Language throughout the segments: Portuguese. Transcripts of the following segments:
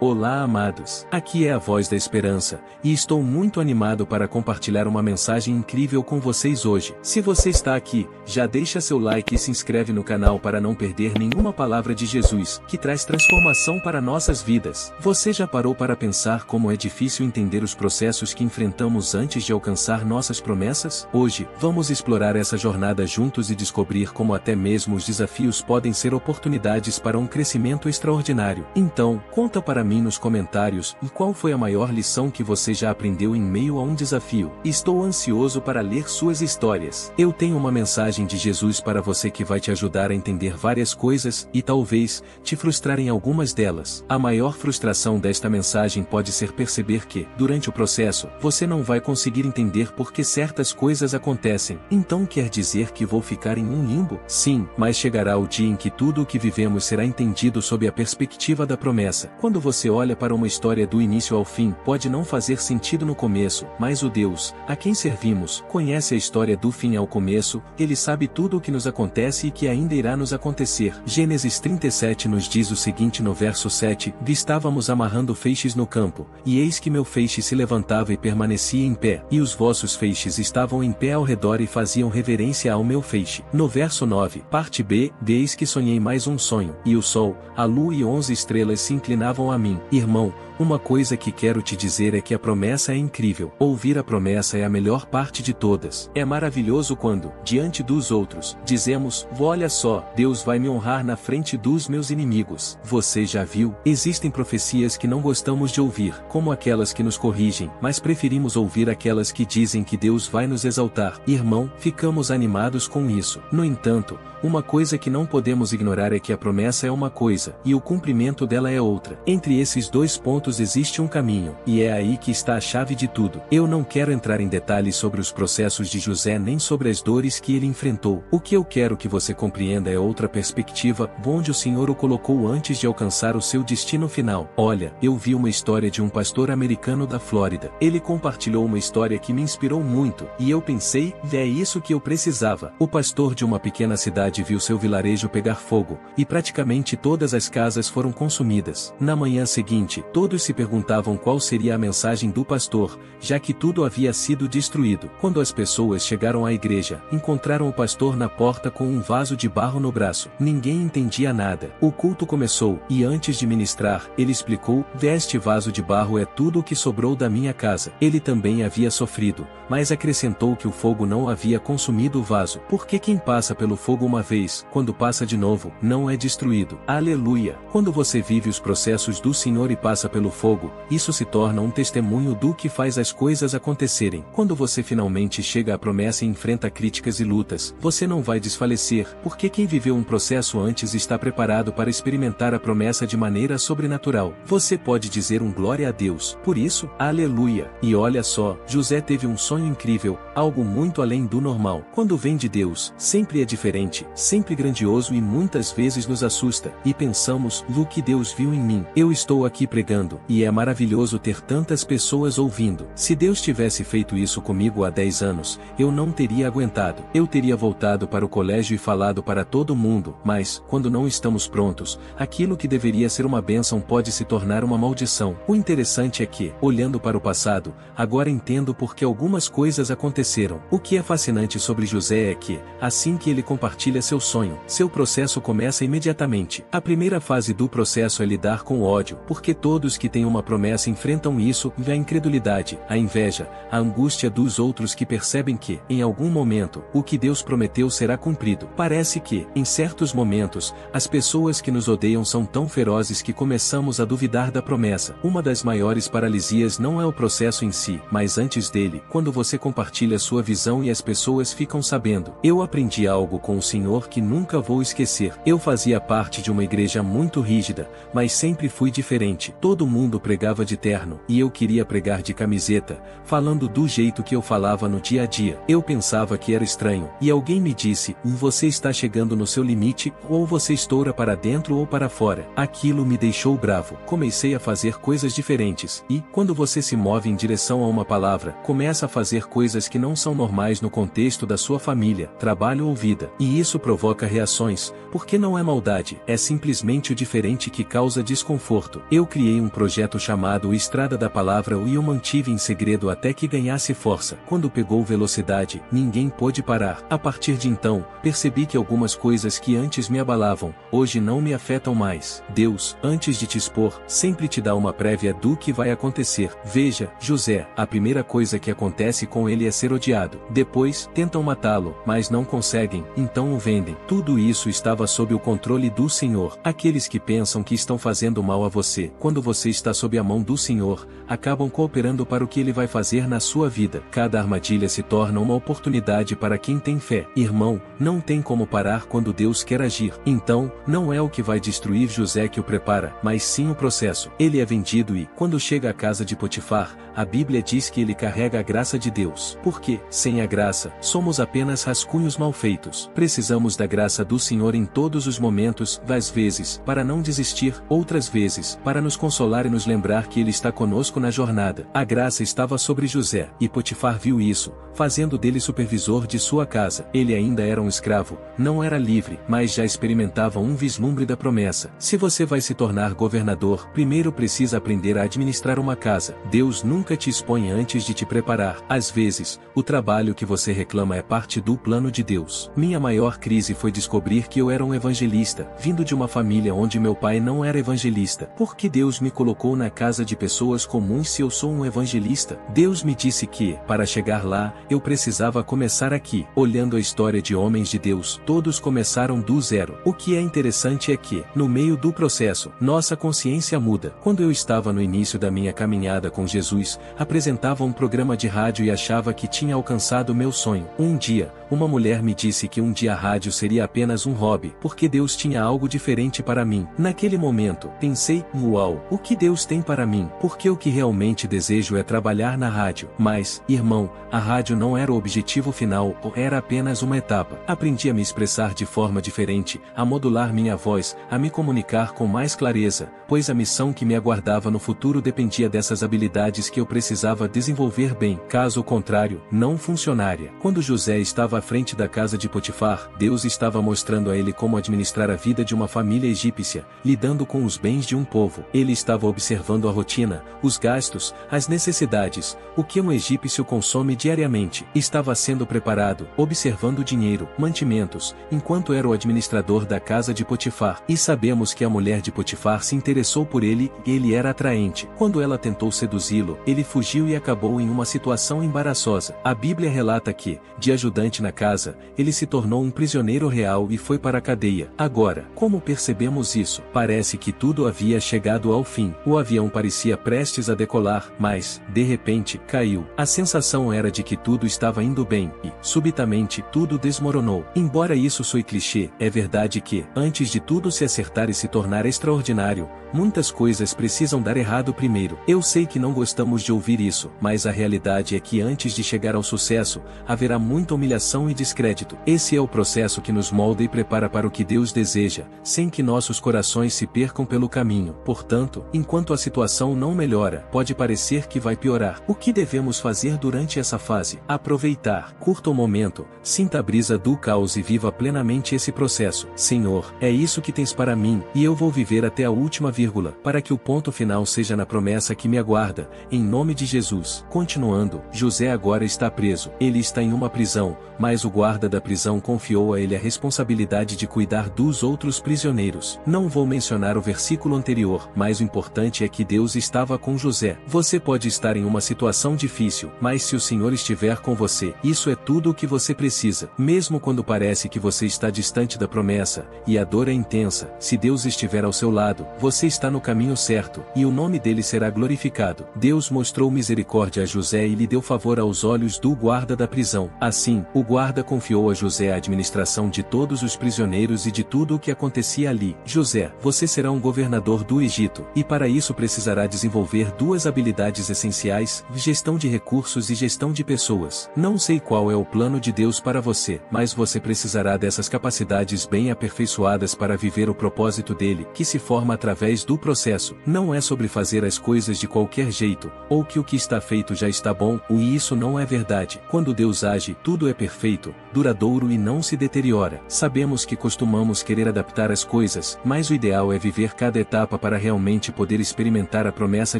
Olá, amados. Aqui é a Voz da Esperança, e estou muito animado para compartilhar uma mensagem incrível com vocês hoje. Se você está aqui, já deixa seu like e se inscreve no canal para não perder nenhuma palavra de Jesus, que traz transformação para nossas vidas. Você já parou para pensar como é difícil entender os processos que enfrentamos antes de alcançar nossas promessas? Hoje, vamos explorar essa jornada juntos e descobrir como até mesmo os desafios podem ser oportunidades para um crescimento extraordinário. Então, conta para mim nos comentários qual foi a maior lição que você já aprendeu em meio a um desafio. Estou ansioso para ler suas histórias. Eu tenho uma mensagem de Jesus para você que vai te ajudar a entender várias coisas e talvez te frustrar em algumas delas. A maior frustração desta mensagem pode ser perceber que, durante o processo, você não vai conseguir entender por que certas coisas acontecem. Então quer dizer que vou ficar em um limbo? Sim, mas chegará o dia em que tudo o que vivemos será entendido sob a perspectiva da promessa. Quando você olha para uma história do início ao fim, pode não fazer sentido no começo, mas o Deus, a quem servimos, conhece a história do fim ao começo, ele sabe tudo o que nos acontece e que ainda irá nos acontecer. Gênesis 37 nos diz o seguinte no verso 7, estávamos amarrando feixes no campo, e eis que meu feixe se levantava e permanecia em pé, e os vossos feixes estavam em pé ao redor e faziam reverência ao meu feixe. No verso 9, parte B, eis que sonhei mais um sonho, e o sol, a lua e 11 estrelas se inclinavam a mim. Irmão, uma coisa que quero te dizer é que a promessa é incrível. Ouvir a promessa é a melhor parte de todas. É maravilhoso quando, diante dos outros, dizemos, olha só, Deus vai me honrar na frente dos meus inimigos. Você já viu? Existem profecias que não gostamos de ouvir, como aquelas que nos corrigem, mas preferimos ouvir aquelas que dizem que Deus vai nos exaltar. Irmão, ficamos animados com isso. No entanto, uma coisa que não podemos ignorar é que a promessa é uma coisa, e o cumprimento dela é outra. Entre esses dois pontos existe um caminho, e é aí que está a chave de tudo. Eu não quero entrar em detalhes sobre os processos de José nem sobre as dores que ele enfrentou. O que eu quero que você compreenda é outra perspectiva, onde o Senhor o colocou antes de alcançar o seu destino final. Olha, eu vi uma história de um pastor americano da Flórida. Ele compartilhou uma história que me inspirou muito, e eu pensei, é isso que eu precisava. O pastor de uma pequena cidade viu seu vilarejo pegar fogo, e praticamente todas as casas foram consumidas. Na manhã seguinte, todos se perguntavam qual seria a mensagem do pastor, já que tudo havia sido destruído. Quando as pessoas chegaram à igreja, encontraram o pastor na porta com um vaso de barro no braço. Ninguém entendia nada. O culto começou, e antes de ministrar, ele explicou, este vaso de barro é tudo o que sobrou da minha casa. Ele também havia sofrido, mas acrescentou que o fogo não havia consumido o vaso, porque quem passa pelo fogo uma vez, quando passa de novo, não é destruído. Aleluia! Quando você vive os processos do Senhor e passa pelo fogo, isso se torna um testemunho do que faz as coisas acontecerem. Quando você finalmente chega à promessa e enfrenta críticas e lutas, você não vai desfalecer, porque quem viveu um processo antes está preparado para experimentar a promessa de maneira sobrenatural. Você pode dizer um glória a Deus. Por isso, aleluia! E olha só, José teve um sonho incrível, algo muito além do normal. Quando vem de Deus, sempre é diferente, sempre grandioso e muitas vezes nos assusta, e pensamos, o que Deus viu em mim? Eu estou aqui pregando, e é maravilhoso ter tantas pessoas ouvindo. Se Deus tivesse feito isso comigo há 10 anos, eu não teria aguentado. Eu teria voltado para o colégio e falado para todo mundo, mas, quando não estamos prontos, aquilo que deveria ser uma bênção pode se tornar uma maldição. O interessante é que, olhando para o passado, agora entendo por que algumas coisas aconteceram. O que é fascinante sobre José é que, assim que ele compartilha seu sonho, seu processo começa imediatamente. A primeira fase do processo é lidar com o ódio, porque todos que têm uma promessa enfrentam isso, a incredulidade, a inveja, a angústia dos outros que percebem que, em algum momento, o que Deus prometeu será cumprido. Parece que, em certos momentos, as pessoas que nos odeiam são tão ferozes que começamos a duvidar da promessa. Uma das maiores paralisias não é o processo em si, mas antes dele, quando você compartilha sua visão e as pessoas ficam sabendo. Eu aprendi algo com o Senhor que nunca vou esquecer. Eu fazia parte de uma igreja muito rígida, mas sempre fui diferente. Todo mundo pregava de terno, e eu queria pregar de camiseta, falando do jeito que eu falava no dia a dia. Eu pensava que era estranho, e alguém me disse, você está chegando no seu limite, ou você estoura para dentro ou para fora. Aquilo me deixou bravo. Comecei a fazer coisas diferentes, e, quando você se move em direção a uma palavra, começa a fazer coisas que não são normais no contexto da sua família, trabalho ou vida. E isso provoca reações, porque não é maldade, é simplesmente o diferente que causa desconforto. Eu criei um projeto chamado Estrada da Palavra e o mantive em segredo até que ganhasse força. Quando pegou velocidade, ninguém pôde parar. A partir de então, percebi que algumas coisas que antes me abalavam, hoje não me afetam mais. Deus, antes de te expor, sempre te dá uma prévia do que vai acontecer. Veja, José, a primeira coisa que acontece com ele é ser odiado. Depois, tentam matá-lo, mas não conseguem, então o vendem. Tudo isso estava sob o controle do Senhor. Aqueles que pensam que estão fazendo mal a você, quando você está sob a mão do Senhor, acabam cooperando para o que Ele vai fazer na sua vida. Cada armadilha se torna uma oportunidade para quem tem fé. Irmão, não tem como parar quando Deus quer agir. Então, não é o que vai destruir José que o prepara, mas sim o processo. Ele é vendido e, quando chega à casa de Potifar, a Bíblia diz que ele carrega a graça de Deus. Porque, sem a graça, somos apenas rascunhos mal feitos. Precisamos da graça do Senhor em todos os momentos, às vezes, para não desistir, outras vezes, para nos consolar e nos lembrar que Ele está conosco na jornada. A graça estava sobre José, e Potifar viu isso, fazendo dele supervisor de sua casa. Ele ainda era um escravo, não era livre, mas já experimentava um vislumbre da promessa. Se você vai se tornar governador, primeiro precisa aprender a administrar uma casa. Deus nunca te expõe antes de te preparar. Às vezes, o trabalho que você reclama é parte do plano de Deus. Minha maior crise foi descobrir que eu era um evangelista, vindo de uma família onde meu pai não era evangelista. Por que Deus me colocou na casa de pessoas comuns se eu sou um evangelista? Deus me disse que, para chegar lá, eu precisava começar aqui. Olhando a história de homens de Deus, todos começaram do zero. O que é interessante é que, no meio do processo, nossa consciência muda. Quando eu estava no início da minha caminhada com Jesus, apresentava um programa de rádio e achava que tinha alcançado meu sonho. Um dia, uma mulher me disse que um dia a rádio seria apenas um hobby, porque Deus tinha algo diferente para mim. Naquele momento, pensei, uau, o que Deus tem para mim? Porque o que realmente desejo é trabalhar na rádio. Mas, irmão, a rádio não era o objetivo final, era apenas uma etapa. Aprendi a me expressar de forma diferente, a modular minha voz, a me comunicar com mais clareza, pois a missão que me aguardava no futuro dependia dessas habilidades que eu precisava desenvolver bem. Caso contrário, não funcionaria. Quando José estava à frente da casa de Potifar, Deus estava mostrando a ele como administrar a vida de uma família egípcia, lidando com os bens de um povo. Ele estava observando a rotina, os gastos, as necessidades, o que um egípcio consome diariamente. Estava sendo preparado, observando o dinheiro, mantimentos, enquanto era o administrador da casa de Potifar. E sabemos que a mulher de Potifar se interessou por ele e ele era atraente. Quando ela tentou seduzi-lo, ele fugiu e acabou em uma situação embaraçosa. A Bíblia relata que, de ajudante na casa, ele se tornou um prisioneiro real e foi para a cadeia. Agora, como percebemos isso? Parece que tudo havia chegado ao fim. O avião parecia prestes a decolar, mas, de repente, caiu. A sensação era de que tudo estava indo bem, e, subitamente, tudo desmoronou. Embora isso soe clichê, é verdade que, antes de tudo se acertar e se tornar extraordinário, muitas coisas precisam dar errado primeiro. Eu sei que não gostamos de ouvir isso, mas a realidade é que antes de chegar ao sucesso, haverá muita humilhação e descrédito. Esse é o processo que nos molda e prepara para o que Deus deseja, sem que nossos corações se percam pelo caminho. Portanto, enquanto a situação não melhora, pode parecer que vai piorar. O que devemos fazer durante essa fase? Aproveitar. Curta o momento, sinta a brisa do caos e viva plenamente esse processo. Senhor, é isso que tens para mim, e eu vou viver até a última vírgula, para que o ponto final seja na promessa que me aguarda, em nome de Jesus. Continuando, José agora está preso. Ele está em uma prisão, mas o guarda da prisão confiou a ele a responsabilidade de cuidar dos outros prisioneiros. Não vou mencionar o versículo anterior, mas o importante é que Deus estava com José. Você pode estar em uma situação difícil, mas se o Senhor estiver com você, isso é tudo o que você precisa. Mesmo quando parece que você está distante da promessa, e a dor é intensa, se Deus estiver ao seu lado, você está no caminho certo, e o nome dele será glorificado. Deus mostrou misericórdia a José e lhe deu favor aos olhos do guarda da prisão. Assim, o guarda confiou a José a administração de todos os prisioneiros e de tudo o que acontecia ali. José, você será um governador do Egito, e para isso precisará desenvolver duas habilidades essenciais: gestão de recursos e gestão de pessoas. Não sei qual é o plano de Deus para você, mas você precisará dessas capacidades bem aperfeiçoadas para viver o propósito dele, que se forma através do processo. Não é sobre fazer as coisas de qualquer jeito, ou que o que está feito já está bom, e isso não é verdade. Quando Deus age, tudo é perfeito, duradouro e não se deteriora. Sabemos que costumamos querer adaptar as coisas, mas o ideal é viver cada etapa para realmente poder experimentar a promessa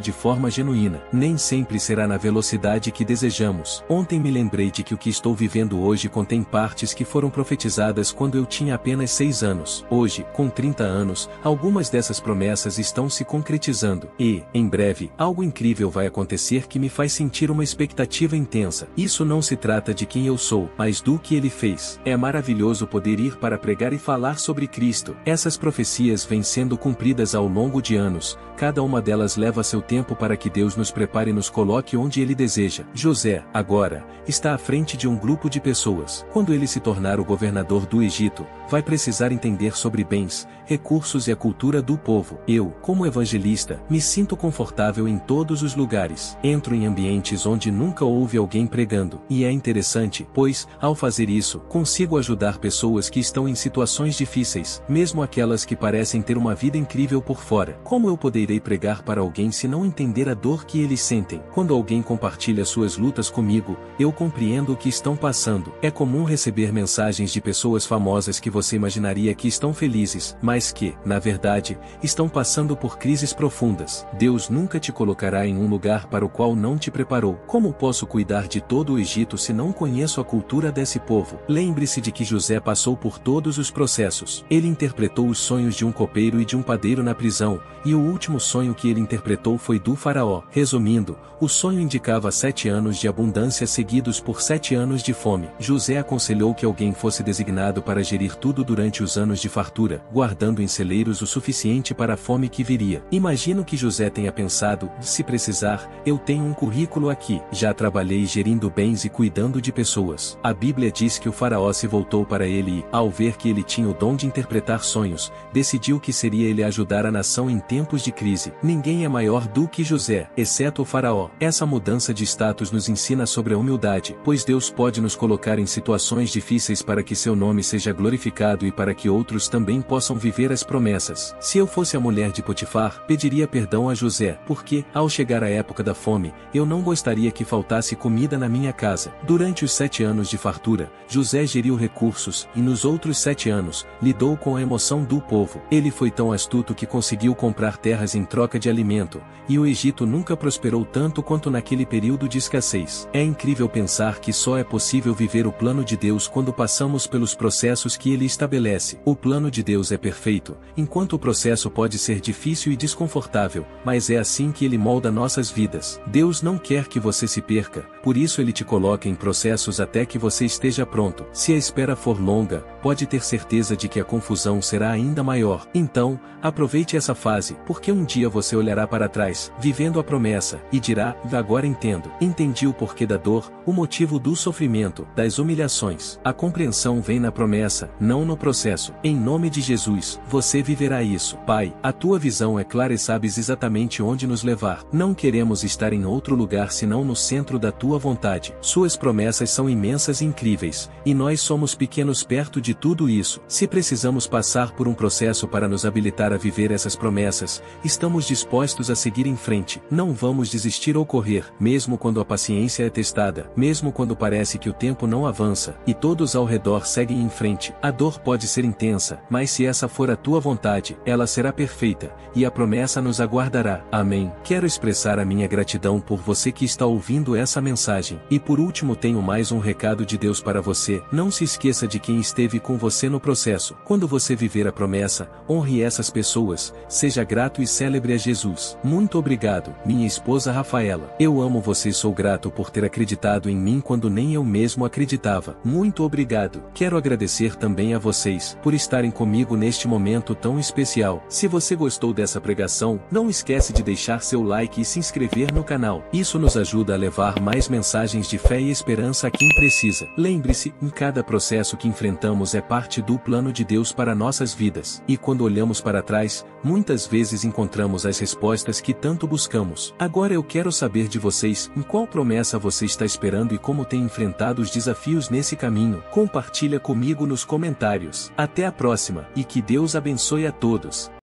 de forma genuína. Nem sempre será na velocidade que desejamos. Ontem me lembrei de que o que estou vivendo hoje contém partes que foram profetizadas quando eu tinha apenas 6 anos. Hoje, com 30 anos, algumas dessas promessas estão se concretizando. E, em breve, algo incrível vai acontecer que me faz sentir uma expectativa intensa. Isso não se trata de quem eu sou, mas do que Ele fez. É maravilhoso poder ir para pregar e falar sobre Cristo. Essas profecias vêm sendo cumpridas ao longo de anos. Cada uma delas leva seu tempo para que Deus nos prepare e nos coloque onde Ele deseja. José, agora, está à frente de um grupo de pessoas. Quando ele se tornar o governador do Egito, vai precisar entender sobre bens, recursos e a cultura do povo. Eu, como evangelista, me sinto confortável em todos os lugares. Entro em ambientes onde nunca houve alguém pregando. E é interessante, pois, ao fazer isso, consigo ajudar pessoas que estão em situações difíceis, mesmo aquelas que parecem ter uma vida incrível por fora. Como eu poderei pregar para alguém se não entender a dor que eles sentem? Quando alguém compartilha suas lutas comigo, eu compreendo o que estão passando. É comum receber mensagens de pessoas famosas que você imaginaria que estão felizes, mas que, na verdade, estão passando por crises profundas. Deus nunca te colocará em um lugar para o qual não te preparou. Como posso cuidar de todo o Egito se não conheço a cultura desse povo? Lembre-se de que José passou por todos os processos. Ele interpretou os sonhos de um copeiro e de um padeiro na prisão, e o último sonho que ele interpretou foi do faraó. Resumindo, o sonho indicava 7 anos de abundância seguidos por 7 anos de fome. José aconselhou que alguém fosse designado para gerir tudo durante os anos de fartura, guardando em celeiros o suficiente para a fome que viria. Imagino que José tenha pensado, se precisar, eu tenho um currículo aqui. Já trabalhei gerindo bens e cuidando de pessoas. A Bíblia diz que o faraó se voltou para ele e, ao ver que ele tinha o dom de interpretar sonhos, decidiu que seria ele ajudar a nação em tempos de crise. Ninguém é maior do que José, exceto o faraó. Essa mudança de status nos ensina sobre a humildade, pois Deus pode nos colocar em situações difíceis para que seu nome seja glorificado e para que outros também possam viver as promessas. Se eu fosse a mulher de Potifar, pediria perdão a José, porque, ao chegar a época da fome, eu não gostaria que faltasse comida na minha casa. Durante os 7 anos de fartura, José geriu recursos, e nos outros 7 anos, lidou com a emoção do povo. Ele foi tão astuto que conseguiu comprar terras em troca de alimento, e o Egito nunca prosperou tanto quanto naquele período de escassez. É incrível pensar que só é possível viver o plano de Deus quando passamos pelos processos que Ele estabelece. O plano de Deus é perfeito, enquanto o processo pode ser difícil e desconfortável, mas é assim que Ele molda nossas vidas. Deus não quer que você se perca, por isso Ele te coloca em processos até que você esteja pronto. Se a espera for longa, pode ter certeza de que a confusão será ainda maior. Então, aproveite essa fase, porque um dia você olhará para trás, vivendo a promessa, e dirá, agora entendo. Entendi o porquê da dor, o motivo do sofrimento, das humilhações. A compreensão vem na promessa, não no processo. Em nome de Jesus, você viverá isso. Pai, a tua visão é clara e sabes exatamente onde nos levar. Não queremos estar em outro lugar senão no centro da tua vontade. Suas promessas são imensas e incríveis, e nós somos pequenos perto de tudo isso. Se precisamos passar por um processo para nos habilitar a viver essas promessas, estamos dispostos a seguir em frente. Não vamos desistir ou correr, mesmo quando a paciência é testada, mesmo quando parece que o tempo não avança, e todos ao redor seguem em frente. A dor pode ser intensa, mas se essa for a tua vontade, ela será perfeita, e a promessa nos aguardará. Amém. Quero expressar a minha gratidão por você que está ouvindo essa mensagem. E por último tenho mais um recado de Deus para você. Não se esqueça de quem esteve com você no processo. Quando você viver a promessa, honre essas pessoas, seja grato e celebre a Jesus. Muito obrigado, minha esposa Rafaela. Eu amo você e sou grato por ter acreditado em mim quando nem eu mesmo acreditava. Muito obrigado. Quero agradecer também a vocês, por estarem comigo neste momento tão especial. Se você gostou dessa pregação, não esquece de deixar seu like e se inscrever no canal. Isso nos ajuda a levar mais mensagens de fé e esperança a quem precisa. Lembre-se, em cada processo que enfrentamos é parte do plano de Deus para nossas vidas. E quando olhamos para trás, muitas vezes encontramos as respostas que tanto buscamos. Agora eu quero saber de vocês, em qual promessa você está esperando e como tem enfrentado os desafios nesse caminho. Compartilha comigo nos comentários. Até a próxima, e que Deus abençoe a todos.